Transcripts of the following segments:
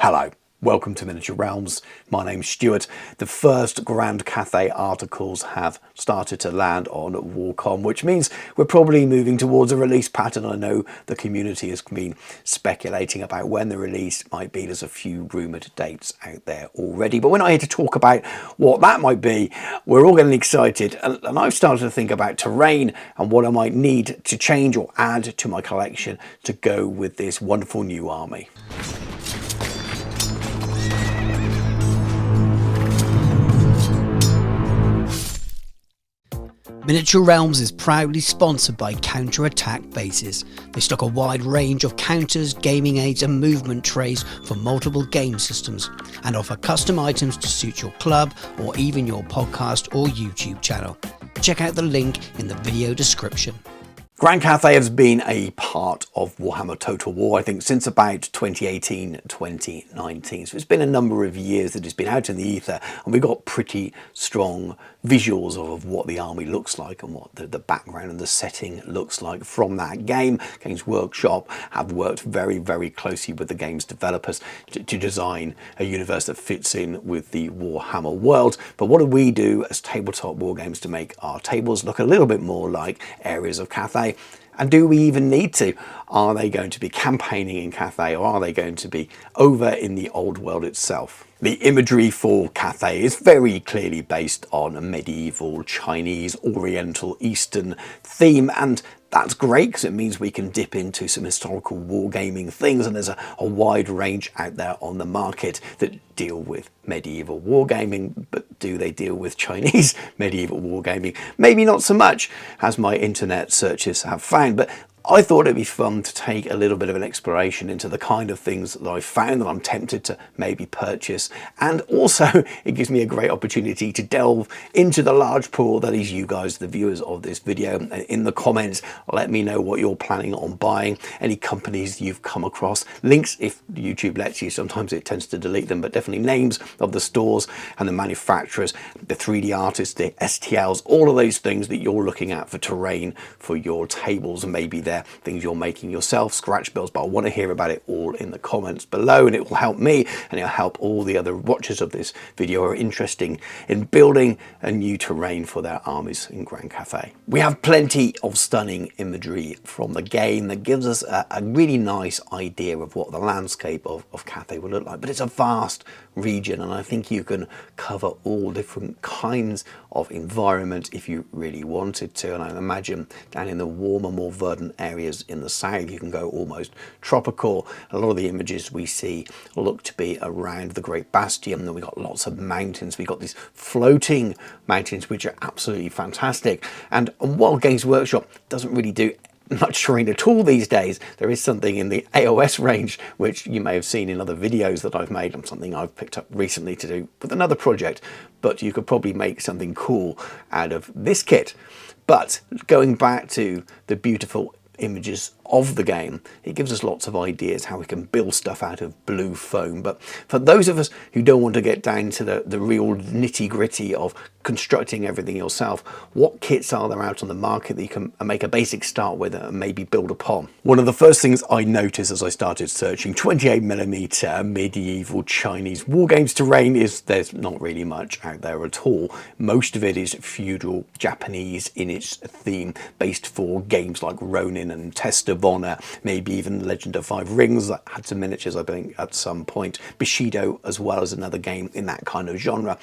Hello, welcome to Miniature Realms. My name's Stuart. The first Grand Cathay articles have started to land on Warcom, which means we're probably moving towards a release pattern. I know the community has been speculating about when the release might be. There's a few rumoured dates out there already, but we're not here to talk about what that might be. We're all getting excited, and I've started to think about terrain and what I might need to change or add to my collection to go with this wonderful new army. Miniature Realms is proudly sponsored by Counter-Attack Bases. They stock a wide range of counters, gaming aids and movement trays for multiple game systems and offer custom items to suit your club or even your podcast or YouTube channel. Check out the link in the video description. Grand Cathay has been a part of Warhammer Total War, I think, since about 2018-2019. So it's been a number of years that it's been out in the ether, and we've got pretty strong visuals of what the army looks like and what the background and the setting looks like from that game. Games Workshop have worked very, very closely with the game's developers to design a universe that fits in with the Warhammer world. But what do we do as tabletop war games to make our tables look a little bit more like areas of Cathay? And do we even need to? Are they going to be campaigning in Cathay, or are they going to be over in the old world itself? The imagery for Cathay is very clearly based on a medieval, Chinese, Oriental, Eastern theme, and that's great because it means we can dip into some historical wargaming things, and there's a wide range out there on the market that deal with medieval wargaming. But do they deal with Chinese medieval wargaming? Maybe not so much, as my internet searches have found, but I thought it'd be fun to take a little bit of an exploration into the kind of things that I've found that I'm tempted to maybe purchase. And also it gives me a great opportunity to delve into the large pool that is you guys, the viewers of this video. In the comments, let me know what you're planning on buying, any companies you've come across, links if YouTube lets you. Sometimes it tends to delete them, but definitely names of the stores and the manufacturers, the 3D artists, the STLs, all of those things that you're looking at for terrain for your tables, and maybe they're things you're making yourself, scratch builds. But I want to hear about it all in the comments below, and it will help me and it'll help all the other watchers of this video who are interested in building a new terrain for their armies in Grand Cathay. We have plenty of stunning imagery from the game that gives us a really nice idea of what the landscape of Cathay will look like, but it's a vast region, and I think you can cover all different kinds of environment if you really wanted to. And I imagine down in the warmer, more verdant areas in the south you can go almost tropical. A lot of the images we see look to be around the Great Bastion, and we've got lots of mountains. We've got these floating mountains which are absolutely fantastic, and while Games Workshop doesn't really do much terrain at all these days, there is something in the AOS range which you may have seen in other videos that I've made, and something I've picked up recently to do with another project. But you could probably make something cool out of this kit. But going back to the beautiful images of the game, it gives us lots of ideas how we can build stuff out of blue foam. But for those of us who don't want to get down to the real nitty-gritty of constructing everything yourself, what kits are there out on the market that you can make a basic start with and maybe build upon? One of the first things I noticed as I started searching 28mm medieval Chinese wargames terrain is there's not really much out there at all. Most of it is feudal Japanese in its theme, based for games like Ronin and Test of Honor, maybe even Legend of Five Rings that had some miniatures, I think, at some point. Bushido as well as another game in that kind of genre.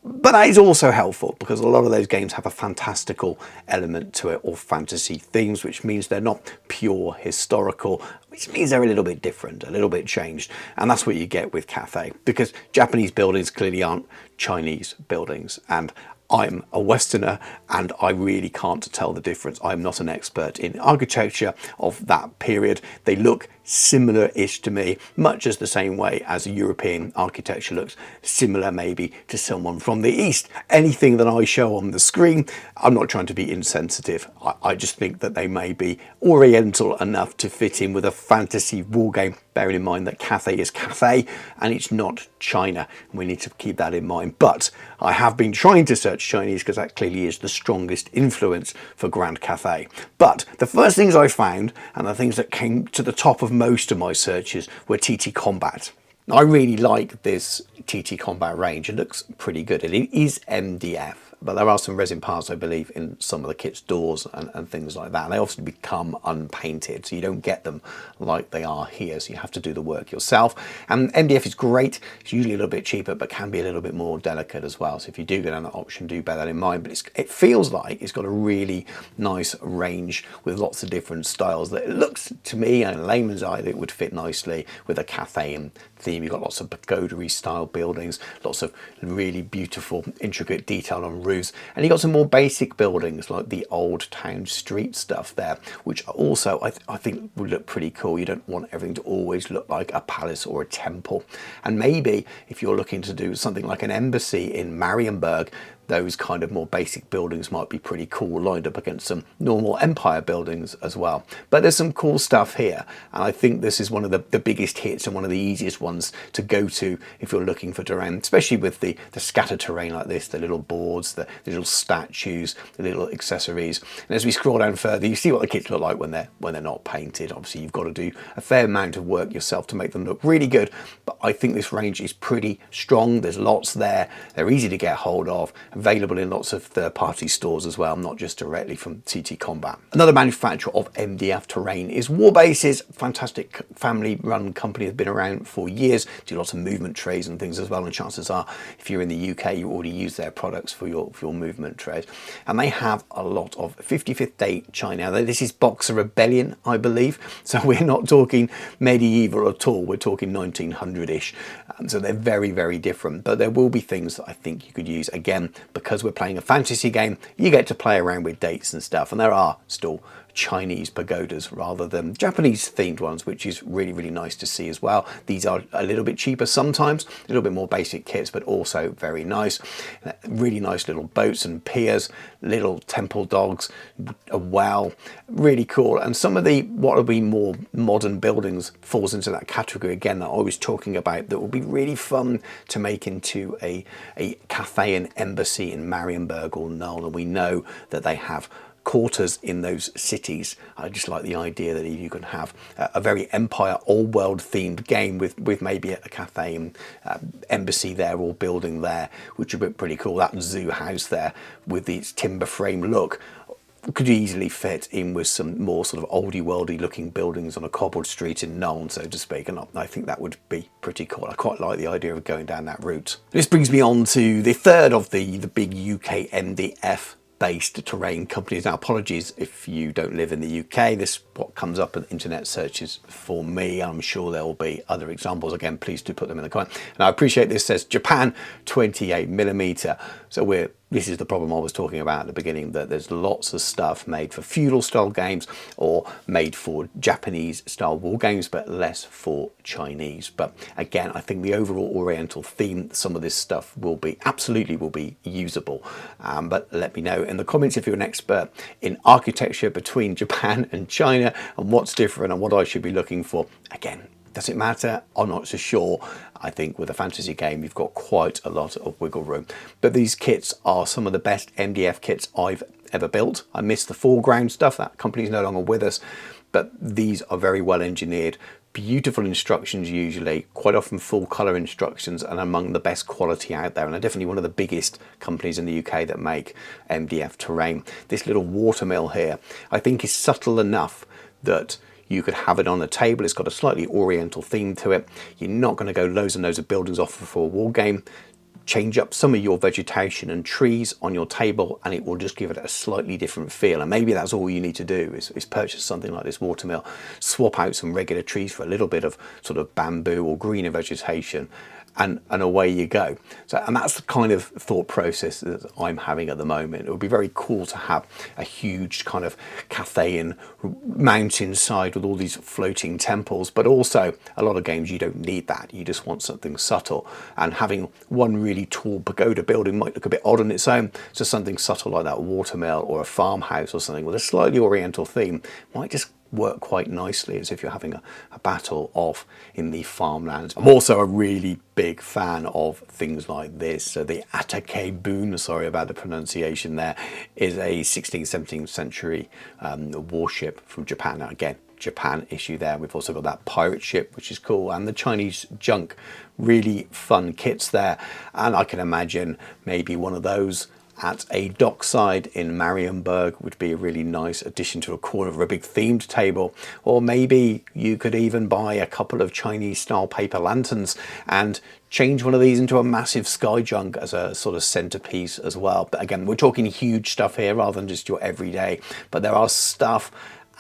But that is also helpful because a lot of those games have a fantastical element to it, or fantasy themes, which means they're not pure historical, which means they're a little bit different, a little bit changed. And that's what you get with Cathay, because Japanese buildings clearly aren't Chinese buildings, and I'm a Westerner and I really can't tell the difference. I'm not an expert in architecture of that period. They look similar-ish to me, much as the same way as European architecture looks similar maybe to someone from the East. Anything that I show on the screen, I'm not trying to be insensitive. I just think that they may be Oriental enough to fit in with a fantasy war game, bearing in mind that Cathay is Cathay and it's not China. We need to keep that in mind. But I have been trying to search Chinese because that clearly is the strongest influence for Grand Cathay. But the first things I found, and the things that came to the top of most of my searches, were TT Combat. I really like this TT Combat range. It looks pretty good. It is MDF, but there are some resin parts, I believe, in some of the kit's doors and things like that. And they often become unpainted, so you don't get them like they are here, so you have to do the work yourself. And MDF is great. It's usually a little bit cheaper, but can be a little bit more delicate as well. So if you do go down that option, do bear that in mind. But it feels like it's got a really nice range with lots of different styles that it looks to me, in a layman's eye, that it would fit nicely with a Cathay theme. You've got lots of Pagoda style buildings, lots of really beautiful, intricate detail on roofs, and you've got some more basic buildings like the old town street stuff there, which also I think would look pretty cool. You don't want everything to always look like a palace or a temple. And maybe if you're looking to do something like an embassy in Marienburg, those kind of more basic buildings might be pretty cool, lined up against some normal empire buildings as well. But there's some cool stuff here, and I think this is one of the biggest hits and one of the easiest ones to go to if you're looking for terrain, especially with the scattered terrain like this, the little boards, the little statues, the little accessories. And as we scroll down further, you see what the kits look like when they're not painted. Obviously, you've got to do a fair amount of work yourself to make them look really good, but I think this range is pretty strong. There's lots there. They're easy to get hold of, available in lots of third-party stores as well, not just directly from TT Combat. Another manufacturer of MDF terrain is Warbases, fantastic family-run company that's been around for years, do lots of movement trays and things as well, and chances are if you're in the UK you already use their products for your movement trays. And they have a lot of 55th date china. This is Boxer Rebellion, I believe, so we're not talking medieval at all, we're talking 1900-ish, so they're very, very different, but there will be things that I think you could use. Again, because we're playing a fantasy game, you get to play around with dates and stuff, and there are still Chinese pagodas rather than Japanese themed ones, which is really, really nice to see as well. These are a little bit cheaper sometimes, a little bit more basic kits, but also very nice. Really nice little boats and piers, little temple dogs, a well, really cool. And some of the what will be more modern buildings falls into that category again that I was talking about, that will be really fun to make into a Cathay and embassy in Marienburg or Null. And we know that they have quarters in those cities. I just like the idea that you can have a very Empire Old World themed game with maybe a Cathay and embassy there or building there, which would be pretty cool. That zoo house there with its timber frame look could easily fit in with some more sort of oldie worldy looking buildings on a cobbled street in Nuln, so to speak, and I think that would be pretty cool. I quite like the idea of going down that route. This brings me on to the third of the big UK MDF based terrain companies. Now, apologies if you don't live in the UK, this what comes up in internet searches for me. I'm sure there will be other examples. Again, please do put them in the comment. And I appreciate this says Japan 28mm, so this is the problem I was talking about at the beginning, that there's lots of stuff made for feudal style games or made for Japanese style war games, but less for Chinese. But again, I think the overall Oriental theme, some of this stuff absolutely will be usable. But let me know in the comments if you're an expert in architecture between Japan and China and what's different and what I should be looking for. Again, does it matter? I'm not so sure. I think with a fantasy game, you've got quite a lot of wiggle room. But these kits are some of the best MDF kits I've ever built. I miss the foreground stuff. That company's no longer with us. But these are very well engineered. Beautiful instructions usually, quite often full colour instructions, and among the best quality out there. And they're definitely one of the biggest companies in the UK that make MDF terrain. This little Watermill here, I think is subtle enough that you could have it on a table. It's got a slightly Oriental theme to it. You're not going to go loads and loads of buildings off for a war game. Change up some of your vegetation and trees on your table and it will just give it a slightly different feel. And maybe that's all you need to do is purchase something like this Watermill, swap out some regular trees for a little bit of sort of bamboo or greener vegetation, and away you go. So, and that's the kind of thought process that I'm having at the moment. It would be very cool to have a huge kind of Cathayan mountainside with all these floating temples, but also a lot of games you don't need that. You just want something subtle, and having one really tall pagoda building might look a bit odd on its own. So something subtle like that Watermill or a farmhouse or something with a slightly Oriental theme might just work quite nicely, as if you're having a battle off in the farmlands. I'm also a really big fan of things like this. So the Atake boon, sorry about the pronunciation there, is a 16th, 17th century warship from Japan. Now again, Japan issue there. We've also got that pirate ship, which is cool, and the Chinese junk. Really fun kits there, and I can imagine maybe one of those at a dockside in Marienburg would be a really nice addition to a corner of a big themed table. Or maybe you could even buy a couple of Chinese style paper lanterns and change one of these into a massive sky junk as a sort of centerpiece as well. But again, we're talking huge stuff here rather than just your everyday, but there are stuff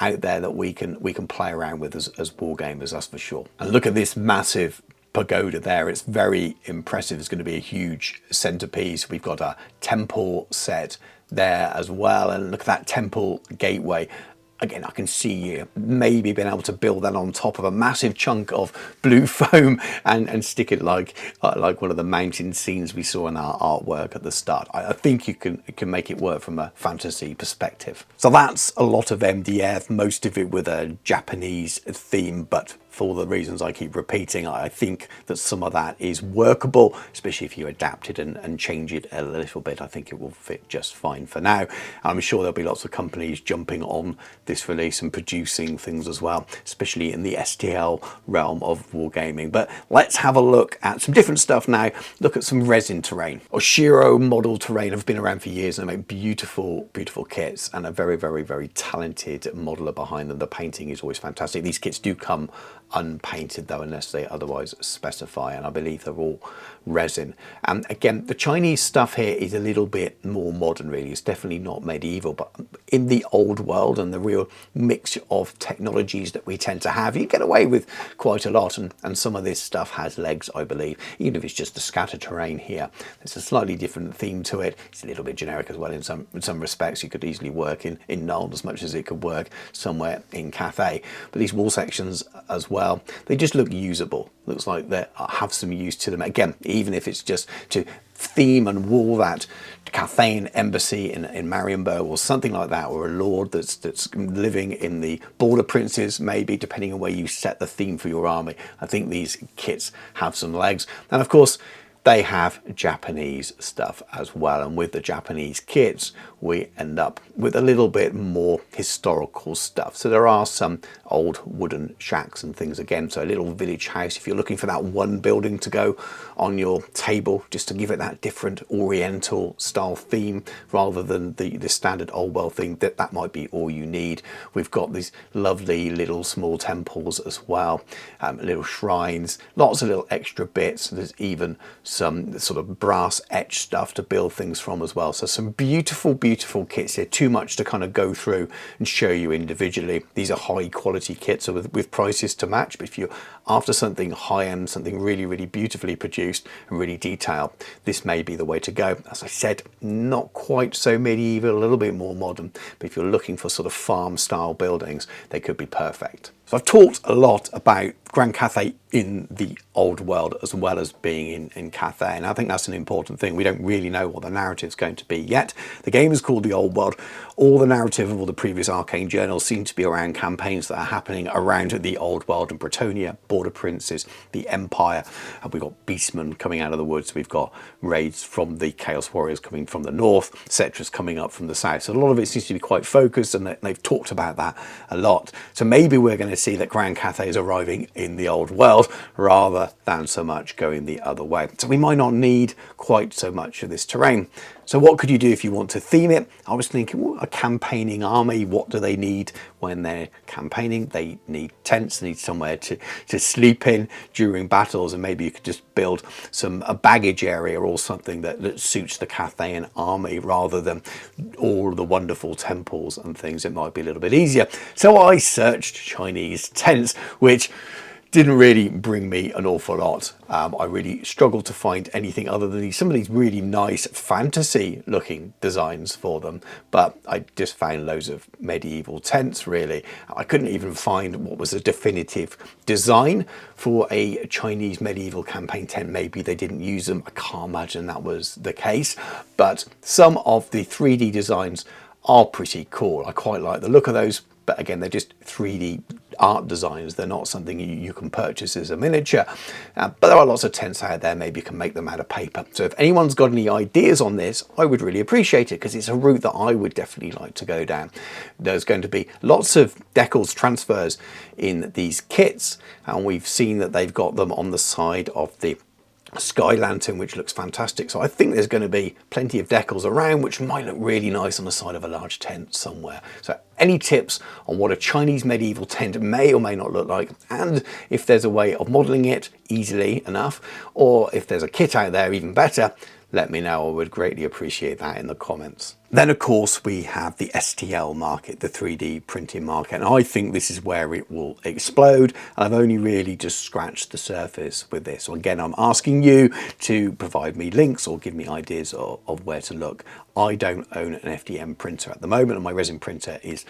out there that we can play around with as war gamers, that's for sure. And look at this massive pagoda there. It's very impressive. It's going to be a huge centerpiece. We've got a temple set there as well, and look at that temple gateway. Again, I can see you maybe being able to build that on top of a massive chunk of blue foam and stick it like one of the mountain scenes we saw in our artwork at the start. I think you can make it work from a fantasy perspective. So that's a lot of MDF, most of it with a Japanese theme, but for the reasons I keep repeating, I think that some of that is workable, especially if you adapt it and change it a little bit. I think it will fit just fine for now. I'm sure there'll be lots of companies jumping on this release and producing things as well, especially in the STL realm of wargaming. But let's have a look at some different stuff now. Look at some resin terrain. Oshiro model terrain have been around for years and they make beautiful, beautiful kits, and a very, very, very talented modeler behind them. The painting is always fantastic. These kits do come unpainted though, unless they otherwise specify, and I believe they're all resin. And again, the Chinese stuff here is a little bit more modern really. It's definitely not medieval, but in the old world and the real mix of technologies that we tend to have, you get away with quite a lot, and some of this stuff has legs, I believe, even if it's just the scatter terrain here. There's a slightly different theme to it. It's a little bit generic as well in some respects. You could easily work in Null as much as it could work somewhere in Cathay. But these wall sections as well, they just look usable. Looks like they have some use to them. Again, even if it's just to theme and wall that Cathayan embassy in Marienburg or something like that, or a lord that's living in the border princes, maybe, depending on where you set the theme for your army. I think these kits have some legs. And of course, they have Japanese stuff as well, and with the Japanese kits we end up with a little bit more historical stuff. So there are some old wooden shacks and things again, so a little village house if you're looking for that one building to go on your table, just to give it that different oriental style theme rather than the standard old world thing. That might be all you need. We've got these lovely little small temples as well, little shrines, lots of little extra bits. There's even some sort of brass etched stuff to build things from as well. So some beautiful, beautiful kits here. Too much to kind of go through and show you individually. These are high quality kits, so with prices to match. But if you're after something high end, something really, really beautifully produced and really detailed, this may be the way to go. As I said, not quite so medieval, a little bit more modern, but if you're looking for sort of farm style buildings, they could be perfect. So I've talked a lot about Grand Cathay in the old world as well as being in Cathay, and I think that's an important thing. We don't really know what the narrative is going to be yet. The game is called the Old World. All the narrative of all the previous Arcane journals seem to be around campaigns that are happening around the Old World and Bretonia, Border Princes, the Empire. And we've got Beastmen coming out of the woods. We've got raids from the Chaos Warriors coming from the north, Cetra's coming up from the south. So a lot of it seems to be quite focused, and they've talked about that a lot. So maybe we're going to see that Grand Cathay is arriving in the old world rather than so much going the other way. So we might not need quite so much of this terrain. So what could you do if you want to theme it? I was thinking, well, a campaigning army, what do they need when they're campaigning? They need tents, they need somewhere to sleep in during battles, and maybe you could just build a baggage area or something that suits the Cathayan army rather than all the wonderful temples and things. It might be a little bit easier. So I searched Chinese tents, which didn't really bring me an awful lot. I really struggled to find anything other than some of these really nice fantasy looking designs for them, but I just found loads of medieval tents really. I couldn't even find what was a definitive design for a Chinese medieval campaign tent. Maybe they didn't use them. I can't imagine that was the case, but some of the 3D designs are pretty cool. I quite like the look of those, but again, they're just 3D art designs. They're not something you can purchase as a miniature, but there are lots of tents out there. Maybe you can make them out of paper. So if anyone's got any ideas on this, I would really appreciate it, because it's a route that I would definitely like to go down. There's going to be lots of decals transfers in these kits, and we've seen that they've got them on the side of the Sky Lantern, which looks fantastic. So I think there's going to be plenty of decals around, which might look really nice on the side of a large tent somewhere. So any tips on what a Chinese medieval tent may or may not look like, and if there's a way of modeling it easily enough, or if there's a kit out there even better, let me know. I would greatly appreciate that in the comments. Then of course we have the STL market, the 3D printing market, and I think this is where it will explode, and I've only really just scratched the surface with this. So again, I'm asking you to provide me links or give me ideas of where to look. I don't own an FDM printer at the moment, and my resin printer is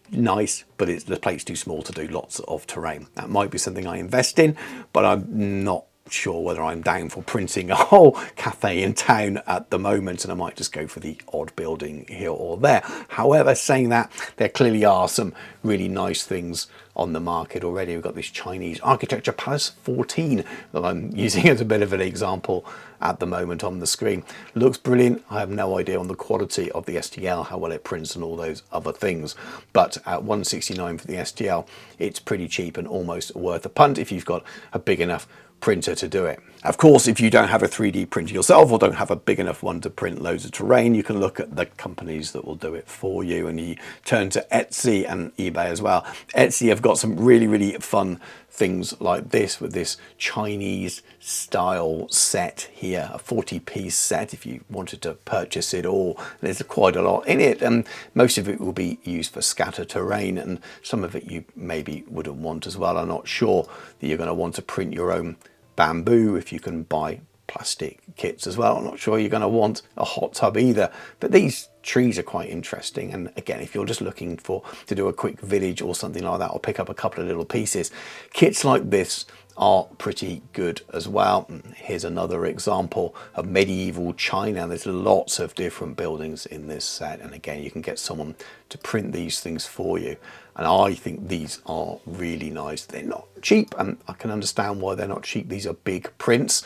nice, but the plate's too small to do lots of terrain. That might be something I invest in, but I'm not sure whether I'm down for printing a whole cafe in town at the moment, and I might just go for the odd building here or there. However, saying that, there clearly are some really nice things on the market already. We've got this Chinese Architecture Palace 14 that I'm using as a bit of an example at the moment on the screen. Looks brilliant. I have no idea on the quality of the STL, how well it prints and all those other things, but at $169 for the STL, it's pretty cheap and almost worth a punt if you've got a big enough printer to do it. Of course, if you don't have a 3D printer yourself, or don't have a big enough one to print loads of terrain, you can look at the companies that will do it for you, and you turn to Etsy and eBay as well. Etsy have got some really fun things like this, with this Chinese style set here, a 40-piece set if you wanted to purchase it all. There's quite a lot in it, and most of it will be used for scatter terrain, and some of it you maybe wouldn't want as well. I'm not sure that you're going to want to print your own bamboo if you can buy plastic kits as well. I'm not sure you're going to want a hot tub either, but these trees are quite interesting. And again, if you're just looking to do a quick village or something like that, or pick up a couple of little pieces, kits like this are pretty good as well. Here's another example of medieval China. There's lots of different buildings in this set, and again, you can get someone to print these things for you, and I think these are really nice. They're not cheap, and I can understand why they're not cheap. These are big prints,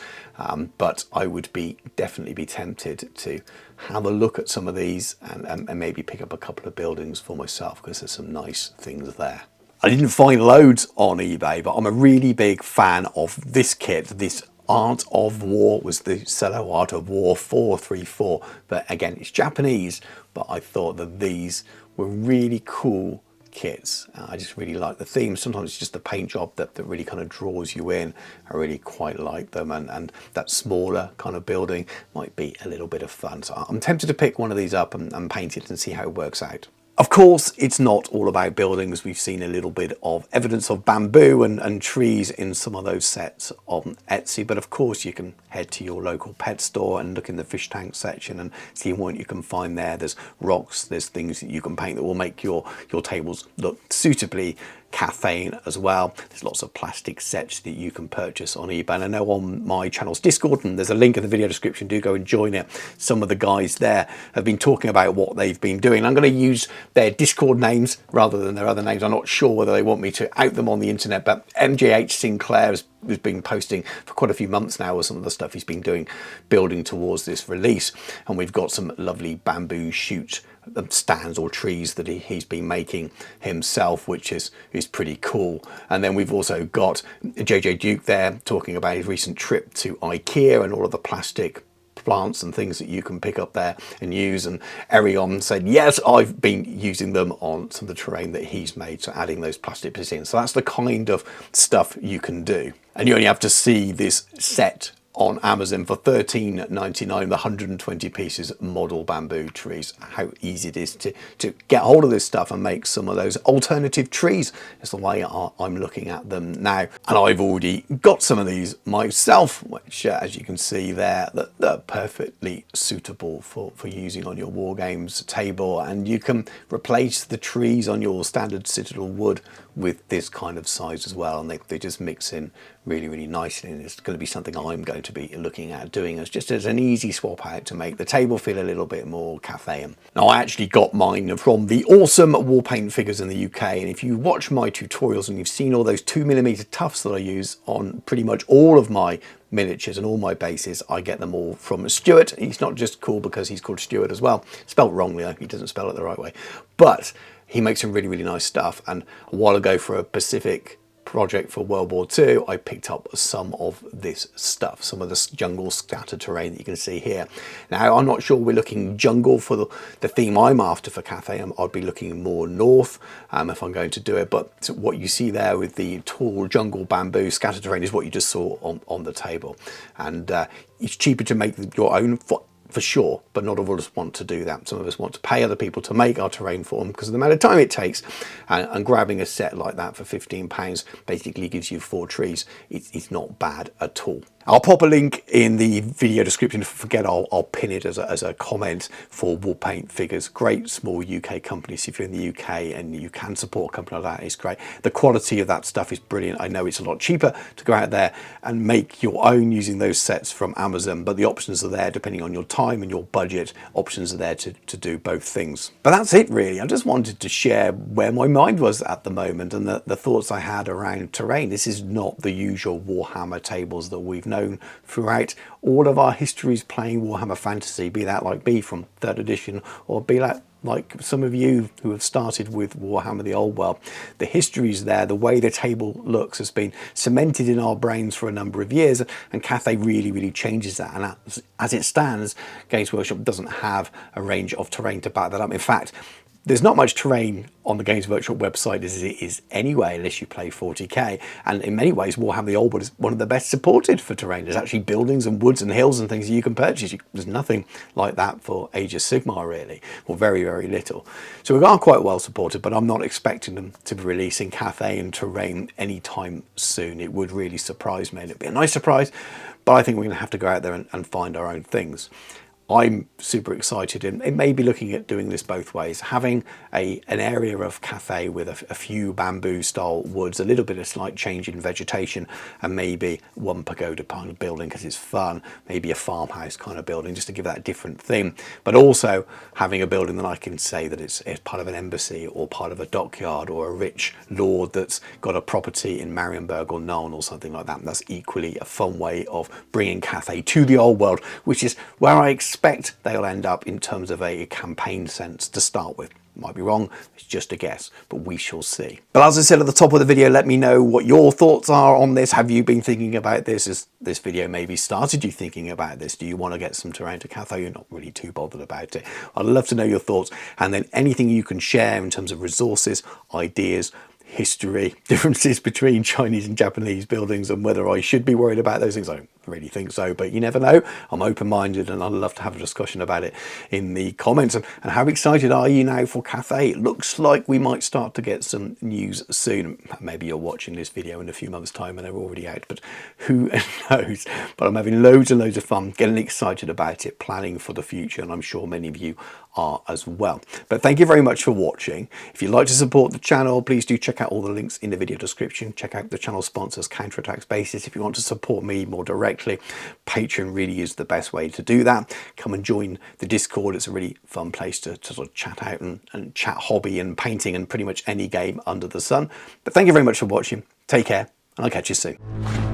but I would definitely be tempted to have a look at some of these and maybe pick up a couple of buildings for myself, because there's some nice things there. I didn't find loads on eBay, but I'm a really big fan of this kit. This Art of War was the Cello Art of War 434, but again, it's Japanese, but I thought that these were really cool kits. I just really like the theme. Sometimes it's just the paint job that really kind of draws you in. I really quite like them, and that smaller kind of building might be a little bit of fun. So I'm tempted to pick one of these up and paint it and see how it works out. Of course, it's not all about buildings. We've seen a little bit of evidence of bamboo and trees in some of those sets on Etsy, but of course you can head to your local pet store and look in the fish tank section and see what you can find there. There's rocks, there's things that you can paint that will make your tables look suitably caffeine as well. There's lots of plastic sets that you can purchase on eBay, and I know on my channel's Discord, and there's a link in the video description, do go and join it. Some of the guys there have been talking about what they've been doing. I'm going to use their Discord names rather than their other names. I'm not sure whether they want me to out them on the internet, but MJH Sinclair has been posting for quite a few months now with some of the stuff he's been doing building towards this release, and we've got some lovely bamboo shoot stands or trees that he's been making himself, which is pretty cool. And then we've also got JJ Duke there talking about his recent trip to IKEA and all of the plastic plants and things that you can pick up there and use. And Erion said, yes, I've been using them on some of the terrain that he's made, so adding those plastic bits in. So that's the kind of stuff you can do. And you only have to see this set on Amazon for $13.99, the 120 pieces model bamboo trees. How easy it is to get hold of this stuff and make some of those alternative trees is the way I'm looking at them now. And I've already got some of these myself, which as you can see there, they're perfectly suitable for using on your war games table, and you can replace the trees on your standard citadel wood with this kind of size as well, and they just mix in really, really nicely, and it's going to be something I'm going to be looking at doing as just as an easy swap out to make the table feel a little bit more Cathayan. Now, I actually got mine from the awesome Warpaint figures in the UK, and if you watch my tutorials and you've seen all those 2mm tufts that I use on pretty much all of my miniatures and all my bases, I get them all from Stuart. He's not just cool because he's called Stuart as well, spelt wrongly, he doesn't spell it the right way, but he makes some really, really nice stuff. And a while ago, for a Pacific project for World War II, I picked up some of this stuff, some of this jungle scattered terrain that you can see here. Now, I'm not sure we're looking jungle for the theme I'm after for Cathay. I'd be looking more north if I'm going to do it, but what you see there with the tall jungle bamboo scattered terrain is what you just saw on the table. And it's cheaper to make your own for sure, but not all of us want to do that. Some of us want to pay other people to make our terrain for them because of the amount of time it takes, and grabbing a set like that for £15 basically gives you 4 trees. It's not bad at all. I'll pop a link in the video description. If I forget, I'll pin it as a comment for Warpaint figures. Great small UK companies. If you're in the UK and you can support a company like that, it's great. The quality of that stuff is brilliant. I know it's a lot cheaper to go out there and make your own using those sets from Amazon, but the options are there depending on your time and your budget. Options are there to do both things. But that's it really. I just wanted to share where my mind was at the moment and the thoughts I had around terrain. This is not the usual Warhammer tables that we've known throughout all of our histories playing Warhammer Fantasy, be that like me from 3rd edition, or be that like some of you who have started with Warhammer the Old World. The history is there, the way the table looks has been cemented in our brains for a number of years, and Cathay really, really changes that. And as it stands, Games Workshop doesn't have a range of terrain to back that up. In fact, there's not much terrain on the Games Workshop website as it is anyway, unless you play 40k. And in many ways, Warhammer the Old World is one of the best supported for terrain. There's actually buildings and woods and hills and things that you can purchase. There's nothing like that for Age of Sigmar, really, or very, very little. So we are quite well supported, but I'm not expecting them to be releasing Cathay and terrain anytime soon. It would really surprise me. It'd be a nice surprise, but I think we're going to have to go out there and find our own things. I'm super excited, and it may be looking at doing this both ways, having an area of Cathay with a few bamboo style woods, a little bit of slight change in vegetation, and maybe one pagoda kind of building because it's fun, maybe a farmhouse kind of building just to give that a different theme, but also having a building that I can say that it's part of an embassy or part of a dockyard or a rich lord that's got a property in Marienburg or Nuln or something like that. And that's equally a fun way of bringing Cathay to the Old World, which is where I expect they'll end up in terms of a campaign sense to start with. Might be wrong, it's just a guess, but we shall see. But as I said at the top of the video, let me know what your thoughts are on this. Have you been thinking about this? Has this video maybe started you thinking about this? Do you want to get some terrain to Cathay? You're not really too bothered about it. I'd love to know your thoughts, and then anything you can share in terms of resources, ideas, history, differences between Chinese and Japanese buildings, and whether I should be worried about those things. I don't really think so, but you never know. I'm open-minded, and I'd love to have a discussion about it in the comments. And how excited are you now for Cathay? It looks like we might start to get some news soon. Maybe you're watching this video in a few months' time and they're already out, but who knows? But I'm having loads and loads of fun, getting excited about it, planning for the future, and I'm sure many of you are as well. But thank you very much for watching. If you'd like to support the channel, please do check out all the links in the video description. Check out the channel sponsors, Counterattack's Bases. If you want to support me more directly, Patreon really is the best way to do that. Come and join the Discord. It's a really fun place to sort of chat out and chat hobby and painting and pretty much any game under the sun. But thank you very much for watching. Take care, and I'll catch you soon.